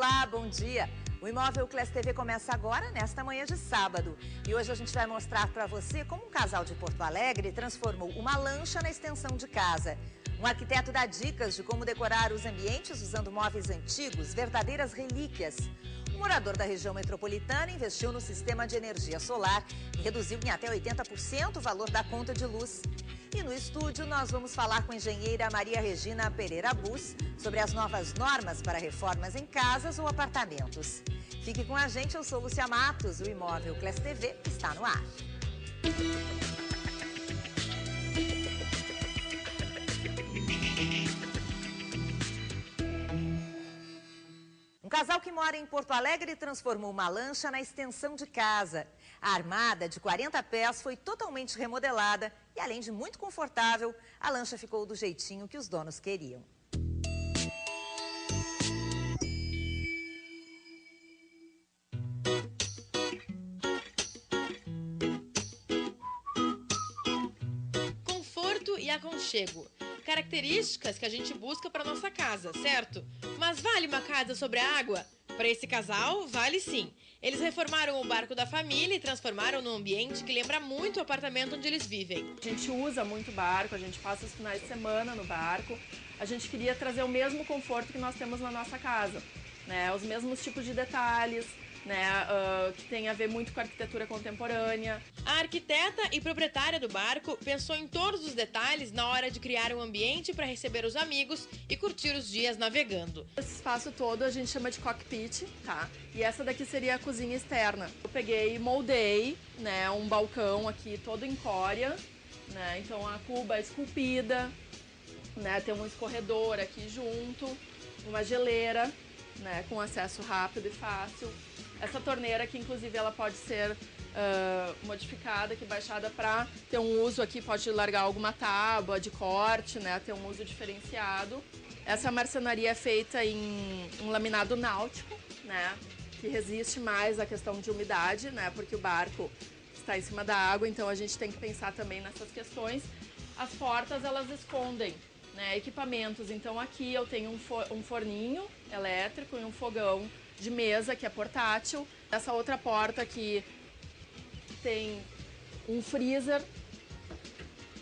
Olá, bom dia! O Imóvel Class TV começa agora, nesta manhã de sábado. E hoje a gente vai mostrar para você como um casal de Porto Alegre transformou uma lancha na extensão de casa. Um arquiteto dá dicas de como decorar os ambientes usando móveis antigos, verdadeiras relíquias. Um morador da região metropolitana investiu no sistema de energia solar e reduziu em até 80% o valor da conta de luz. E no estúdio nós vamos falar com a engenheira Maria Regina Pereira Bus sobre as novas normas para reformas em casas ou apartamentos. Fique com a gente, eu sou Lúcia Matos, o Imóvel Class TV está no ar. Um casal que mora em Porto Alegre transformou uma lancha na extensão de casa. A armada, de 40 pés, foi totalmente remodelada e, além de muito confortável, a lancha ficou do jeitinho que os donos queriam. Conforto e aconchego. Características que a gente busca para nossa casa, certo? Mas vale uma casa sobre a água? Para esse casal, vale sim. Eles reformaram o barco da família e transformaram num ambiente que lembra muito o apartamento onde eles vivem. A gente usa muito barco, a gente passa os finais de semana no barco. A gente queria trazer o mesmo conforto que nós temos na nossa casa, né? Os mesmos tipos de detalhes, né? Que tem a ver muito com a arquitetura contemporânea. A arquiteta e proprietária do barco pensou em todos os detalhes na hora de criar um ambiente para receber os amigos e curtir os dias navegando. Esse espaço todo a gente chama de cockpit, tá? E essa daqui seria a cozinha externa. Eu peguei e moldei, né, um balcão aqui todo em cória, né? Então a cuba é esculpida, né? Tem um escorredor aqui junto, uma geleira, né, com acesso rápido e fácil. Essa torneira aqui, inclusive, ela pode ser modificada, aqui, baixada para ter um uso aqui, pode largar alguma tábua de corte, né, ter um uso diferenciado. Essa marcenaria é feita em um laminado náutico, né, que resiste mais à questão de umidade, né, porque o barco está em cima da água, então a gente tem que pensar também nessas questões. As portas, elas escondem, né, equipamentos, então aqui eu tenho um forninho elétrico e um fogão de mesa, que é portátil. Essa outra porta aqui tem um freezer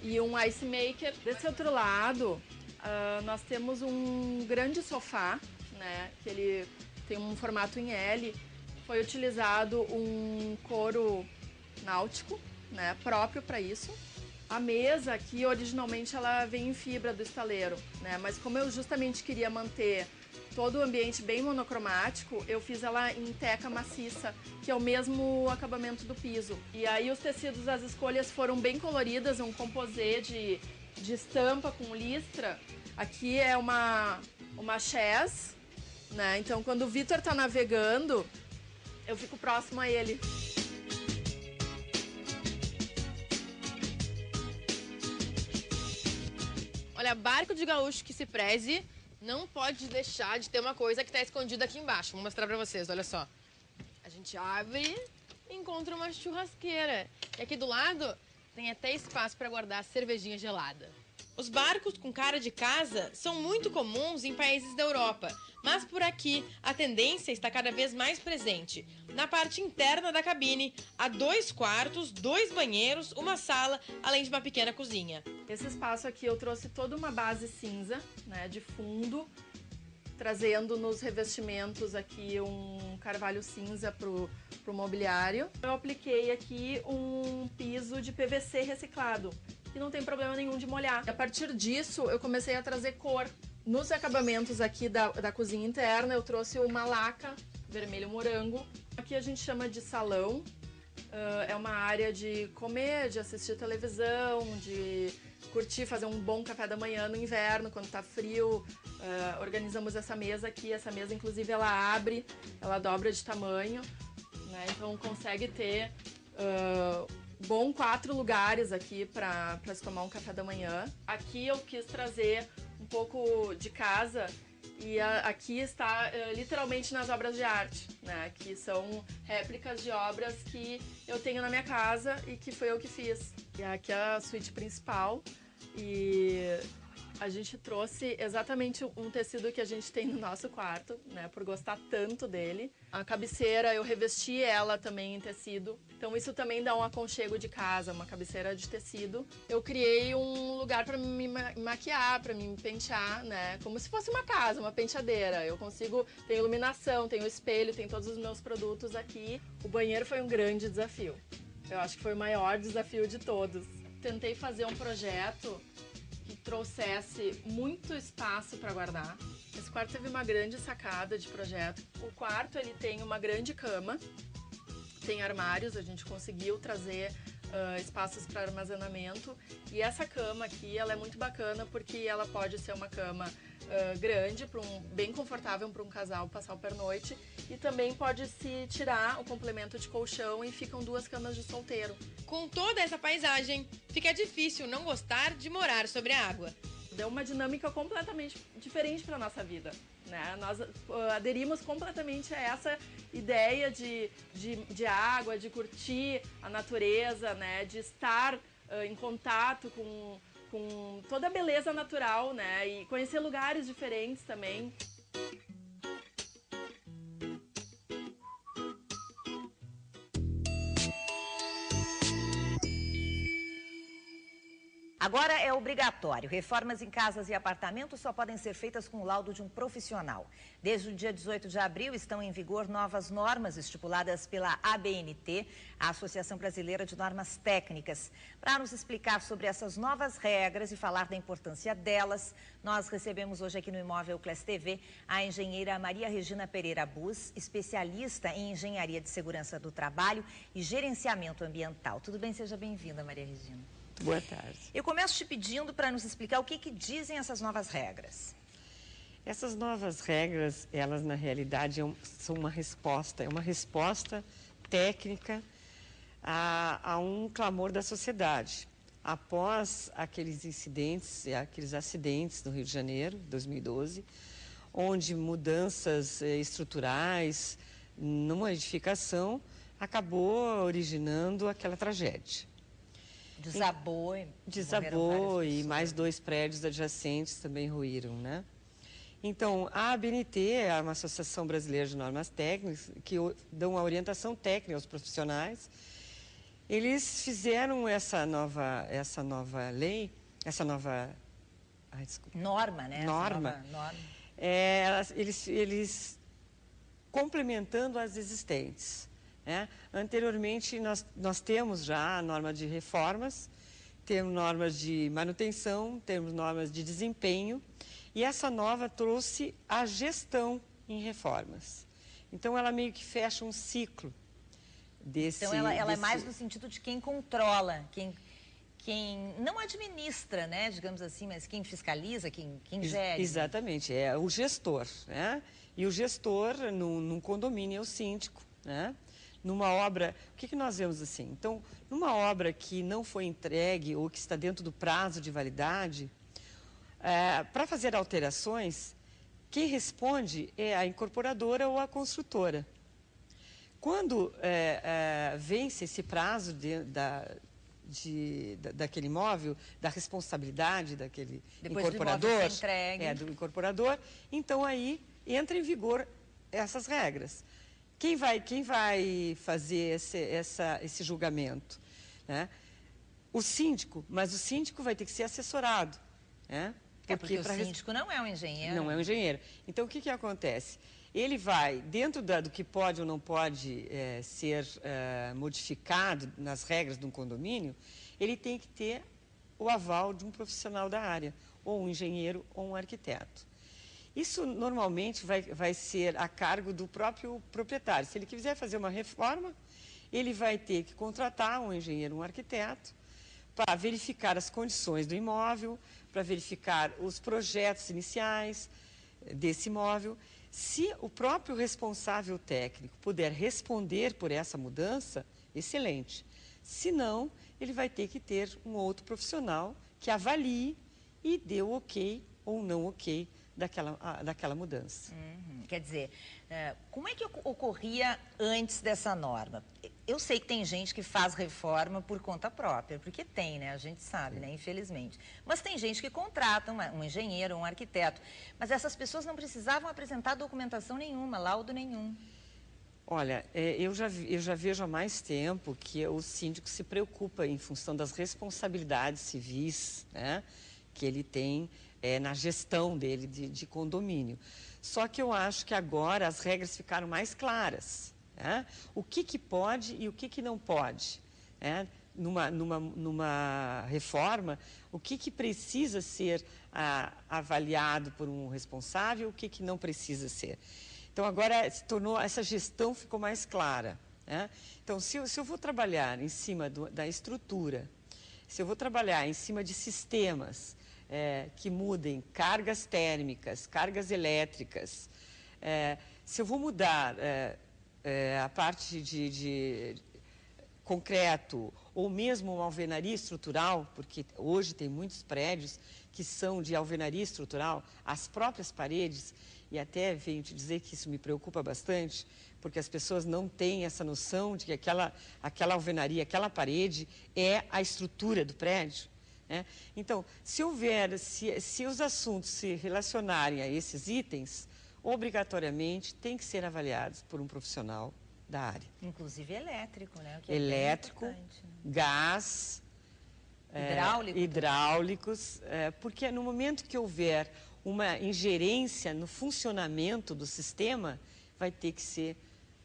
e um ice maker. Desse outro lado, nós temos um grande sofá, né, que ele tem um formato em L. Foi utilizado um couro náutico, né, próprio para isso. A mesa aqui, originalmente, ela vem em fibra do estaleiro, né, mas como eu justamente queria manter todo o ambiente bem monocromático, eu fiz ela em teca maciça, que é o mesmo acabamento do piso. E aí os tecidos, as escolhas foram bem coloridas, um composê de estampa com listra. Aqui é uma chaise, né? Então quando o Vitor tá navegando, eu fico próximo a ele. Olha, barco de gaúcho que se preze, não pode deixar de ter uma coisa que está escondida aqui embaixo. Vou mostrar para vocês, olha só. A gente abre e encontra uma churrasqueira. E aqui do lado tem até espaço para guardar a cervejinha gelada. Os barcos com cara de casa são muito comuns em países da Europa, mas por aqui a tendência está cada vez mais presente. Na parte interna da cabine, há 2 quartos, 2 banheiros, uma sala, além de uma pequena cozinha. Esse espaço aqui eu trouxe toda uma base cinza, né, de fundo, trazendo nos revestimentos aqui um carvalho cinza pro mobiliário. Eu apliquei aqui um piso de PVC reciclado, que não tem problema nenhum de molhar. A partir disso, eu comecei a trazer cor. Nos acabamentos aqui da cozinha interna, eu trouxe uma laca vermelho morango. Aqui a gente chama de salão. É uma área de comer, de assistir televisão, de curtir, fazer um bom café da manhã no inverno, quando tá frio. Organizamos essa mesa aqui. Essa mesa, inclusive, ela abre, ela dobra de tamanho, né? Então consegue ter bom 4 lugares aqui para se tomar um café da manhã. Aqui eu quis trazer um pouco de casa e aqui está literalmente nas obras de arte, né? Que são réplicas de obras que eu tenho na minha casa e que foi eu que fiz. E aqui é a suíte principal e A gente trouxe exatamente um tecido que a gente tem no nosso quarto, né, por gostar tanto dele. A cabeceira, eu revesti ela também em tecido, então isso também dá um aconchego de casa, uma cabeceira de tecido. Eu criei um lugar para me maquiar, para me pentear, né, como se fosse uma casa, uma penteadeira. Eu consigo, tem iluminação, tem o espelho, tem todos os meus produtos aqui. O banheiro foi um grande desafio. Eu acho que foi o maior desafio de todos. Tentei fazer um projeto que trouxesse muito espaço para guardar. Esse quarto teve uma grande sacada de projeto. O quarto ele tem uma grande cama, tem armários, a gente conseguiu trazer espaços para armazenamento. E essa cama aqui, ela é muito bacana porque ela pode ser uma cama grande, bem confortável para um casal passar o pernoite. E também pode se tirar o complemento de colchão e ficam 2 camas de solteiro. Com toda essa paisagem, fica difícil não gostar de morar sobre a água. Deu uma dinâmica completamente diferente para a nossa vida, né? Nós aderimos completamente a essa ideia de água, de curtir a natureza, né? De estar em contato com toda a beleza natural, né? E conhecer lugares diferentes também. Agora é obrigatório. Reformas em casas e apartamentos só podem ser feitas com o laudo de um profissional. Desde o dia 18 de abril estão em vigor novas normas estipuladas pela ABNT, a Associação Brasileira de Normas Técnicas. Para nos explicar sobre essas novas regras e falar da importância delas, nós recebemos hoje aqui no Imóvel Class TV a engenheira Maria Regina Pereira Bus, especialista em engenharia de segurança do trabalho e gerenciamento ambiental. Tudo bem? Seja bem-vinda, Maria Regina. Boa tarde. Eu começo te pedindo para nos explicar o que dizem essas novas regras. Essas novas regras, elas na realidade são uma resposta técnica a um clamor da sociedade. Após aqueles incidentes, aqueles acidentes no Rio de Janeiro, 2012, onde mudanças estruturais numa edificação acabou originando aquela tragédia. Desabou e mais 2 prédios adjacentes também ruíram, né? Então, a ABNT é uma Associação Brasileira de Normas Técnicas que dão a orientação técnica aos profissionais. Eles fizeram essa nova lei, norma, né? Norma. Eles complementando as existentes. Anteriormente, nós temos já a norma de reformas, temos normas de manutenção, temos normas de desempenho, e essa nova trouxe a gestão em reformas. Então, ela meio que fecha um ciclo desse... Então, ela é mais no sentido de quem controla, quem não administra, né, digamos assim, mas quem fiscaliza, quem gere. Exatamente, é o gestor, né? E o gestor, num condomínio, é o síndico, né? Numa obra, o que nós vemos assim? Então, numa obra que não foi entregue ou que está dentro do prazo de validade, para fazer alterações, quem responde é a incorporadora ou a construtora. Quando vence esse prazo daquele imóvel, da responsabilidade daquele incorporador, do incorporador, então aí entra em vigor essas regras. Quem vai fazer esse julgamento? Né? O síndico, mas o síndico vai ter que ser assessorado. Né? Porque o síndico não é um engenheiro. Não é um engenheiro. Então, o que acontece? Ele vai, dentro do que pode ou não pode ser modificado nas regras de um condomínio, ele tem que ter o aval de um profissional da área, ou um engenheiro ou um arquiteto. Isso, normalmente, vai ser a cargo do próprio proprietário. Se ele quiser fazer uma reforma, ele vai ter que contratar um engenheiro, um arquiteto, para verificar as condições do imóvel, para verificar os projetos iniciais desse imóvel. Se o próprio responsável técnico puder responder por essa mudança, excelente. Se não, ele vai ter que ter um outro profissional que avalie e dê o ok ou não ok daquela mudança. Quer dizer, como é que ocorria antes dessa norma? Eu sei que tem gente que faz reforma por conta própria, porque tem, né? A gente sabe, né? Infelizmente. Mas tem gente que contrata um engenheiro, um arquiteto. Mas essas pessoas não precisavam apresentar documentação nenhuma, laudo nenhum. Olha, eu já vejo há mais tempo que o síndico se preocupa em função das responsabilidades civis, né, que ele tem na gestão dele de condomínio. Só que eu acho que agora as regras ficaram mais claras, né? O que pode e o que não pode, né? Numa reforma, o que precisa ser avaliado por um responsável, o que não precisa ser. Então, agora essa gestão ficou mais clara, né? Então, se eu vou trabalhar em cima da estrutura, se eu vou trabalhar em cima de sistemas que mudem cargas térmicas, cargas elétricas, se eu vou mudar a parte de concreto ou mesmo uma alvenaria estrutural, porque hoje tem muitos prédios que são de alvenaria estrutural, as próprias paredes, e até venho te dizer que isso me preocupa bastante, porque as pessoas não têm essa noção de que aquela alvenaria, aquela parede é a estrutura do prédio, né? Então, se os assuntos se relacionarem a esses itens, obrigatoriamente tem que ser avaliados por um profissional da área. Inclusive elétrico, né? O que Elétrico, né? gás, hidráulicos, porque no momento que houver uma ingerência no funcionamento do sistema, vai ter que ser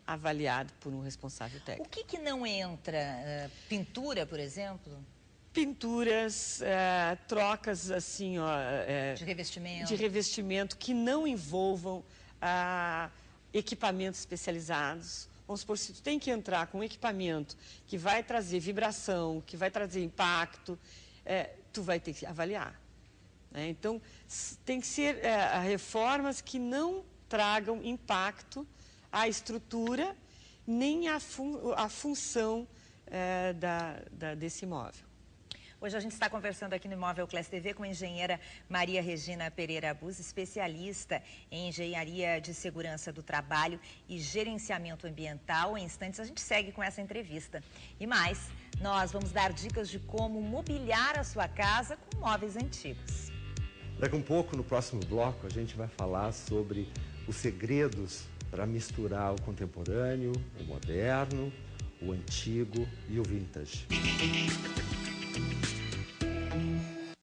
avaliado por um responsável técnico. O que não entra? Pintura, por exemplo? Pinturas, trocas assim, de revestimento que não envolvam equipamentos especializados. Vamos supor, se tu tem que entrar com um equipamento que vai trazer vibração, que vai trazer impacto, tu vai ter que avaliar. Então, tem que ser reformas que não tragam impacto à estrutura nem à função desse imóvel. Hoje a gente está conversando aqui no Imóvel Class TV com a engenheira Maria Regina Pereira Bus, especialista em engenharia de segurança do trabalho e gerenciamento ambiental. Em instantes a gente segue com essa entrevista. E mais, nós vamos dar dicas de como mobiliar a sua casa com móveis antigos. Daqui a um pouco, no próximo bloco, a gente vai falar sobre os segredos para misturar o contemporâneo, o moderno, o antigo e o vintage.